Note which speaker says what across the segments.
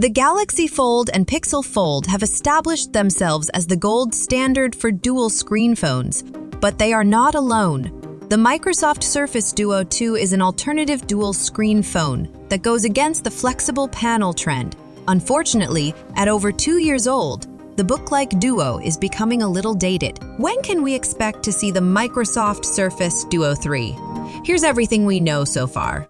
Speaker 1: The Galaxy Fold and Pixel Fold have established themselves as the gold standard for dual-screen phones, but they are not alone. The Microsoft Surface Duo 2 is an alternative dual-screen phone that goes against the flexible panel trend. Unfortunately, at over 2 years old, the book-like Duo is becoming a little dated. When can we expect to see the Microsoft Surface Duo 3? Here's everything we know so far.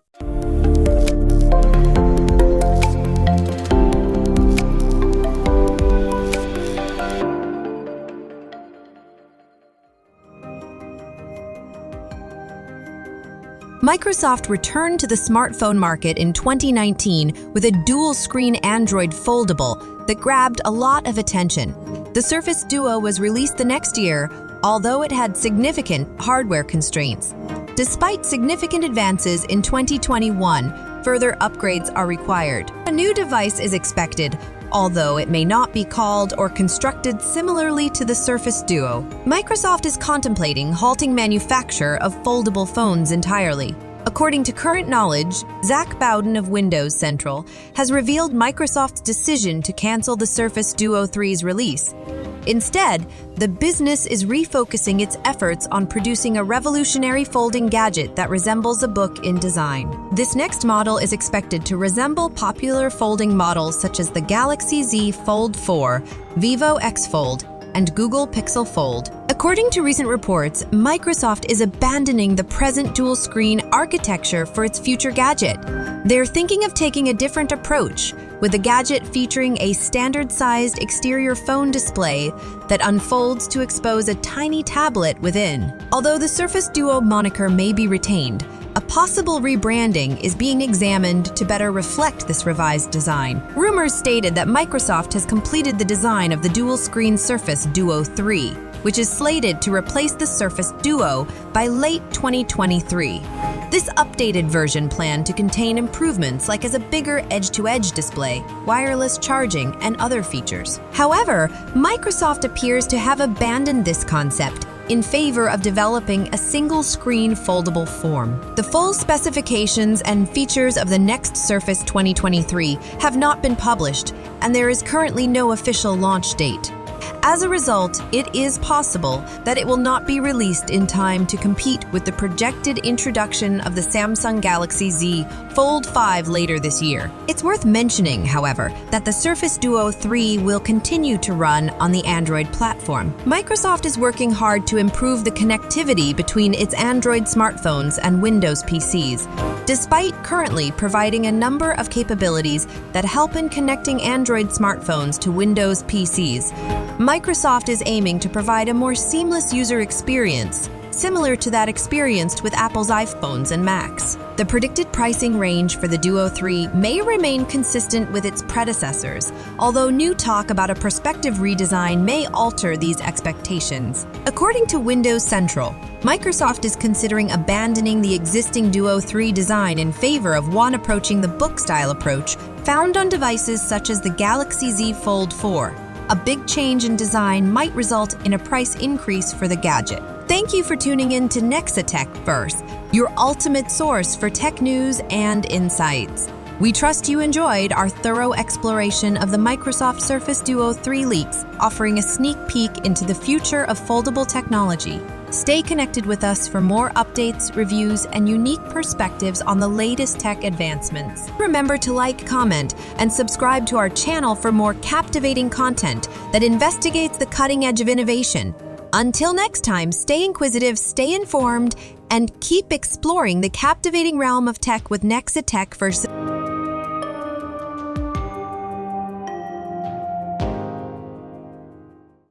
Speaker 1: Microsoft returned to the smartphone market in 2019 with a dual-screen Android foldable that grabbed a lot of attention. The Surface Duo was released the next year, although it had significant hardware constraints. Despite significant advances in 2021, further upgrades are required. A new device is expected, although it may not be called or constructed similarly to the Surface Duo. Microsoft is contemplating halting manufacture of foldable phones entirely. According to current knowledge, Zach Bowden of Windows Central has revealed Microsoft's decision to cancel the Surface Duo 3's release. Instead, the business is refocusing its efforts on producing a revolutionary folding gadget that resembles a book in design. This next model is expected to resemble popular folding models such as the Galaxy Z Fold 4, Vivo X Fold, and Google Pixel Fold. According to recent reports, Microsoft is abandoning the present dual-screen architecture for its future gadget. They're thinking of taking a different approach, with the gadget featuring a standard-sized exterior phone display that unfolds to expose a tiny tablet within. Although the Surface Duo moniker may be retained, a possible rebranding is being examined to better reflect this revised design. Rumors stated that Microsoft has completed the design of the dual-screen Surface Duo 3, which is slated to replace the Surface Duo by late 2023. This updated version planned to contain improvements like a bigger edge-to-edge display, wireless charging, and other features. However, Microsoft appears to have abandoned this concept in favor of developing a single-screen foldable form. The full specifications and features of the next Surface 2023 have not been published, and there is currently no official launch date. As a result, it is possible that it will not be released in time to compete with the projected introduction of the Samsung Galaxy Z Fold 5 later this year. It's worth mentioning, however, that the Surface Duo 3 will continue to run on the Android platform. Microsoft is working hard to improve the connectivity between its Android smartphones and Windows PCs, despite currently providing a number of capabilities that help in connecting Android smartphones to Windows PCs. Microsoft is aiming to provide a more seamless user experience, similar to that experienced with Apple's iPhones and Macs. The predicted pricing range for the Duo 3 may remain consistent with its predecessors, although new talk about a prospective redesign may alter these expectations. According to Windows Central, Microsoft is considering abandoning the existing Duo 3 design in favor of one approaching the book-style approach found on devices such as the Galaxy Z Fold 4. A big change in design might result in a price increase for the gadget. Thank you for tuning in to Nexa Tech First, your ultimate source for tech news and insights. We trust you enjoyed our thorough exploration of the Microsoft Surface Duo 3 leaks, offering a sneak peek into the future of foldable technology. Stay connected with us for more updates, reviews, and unique perspectives on the latest tech advancements. Remember to like, comment, and subscribe to our channel for more captivating content that investigates the cutting edge of innovation. Until next time, stay inquisitive, stay informed, and keep exploring the captivating realm of tech with Nexa Tech First.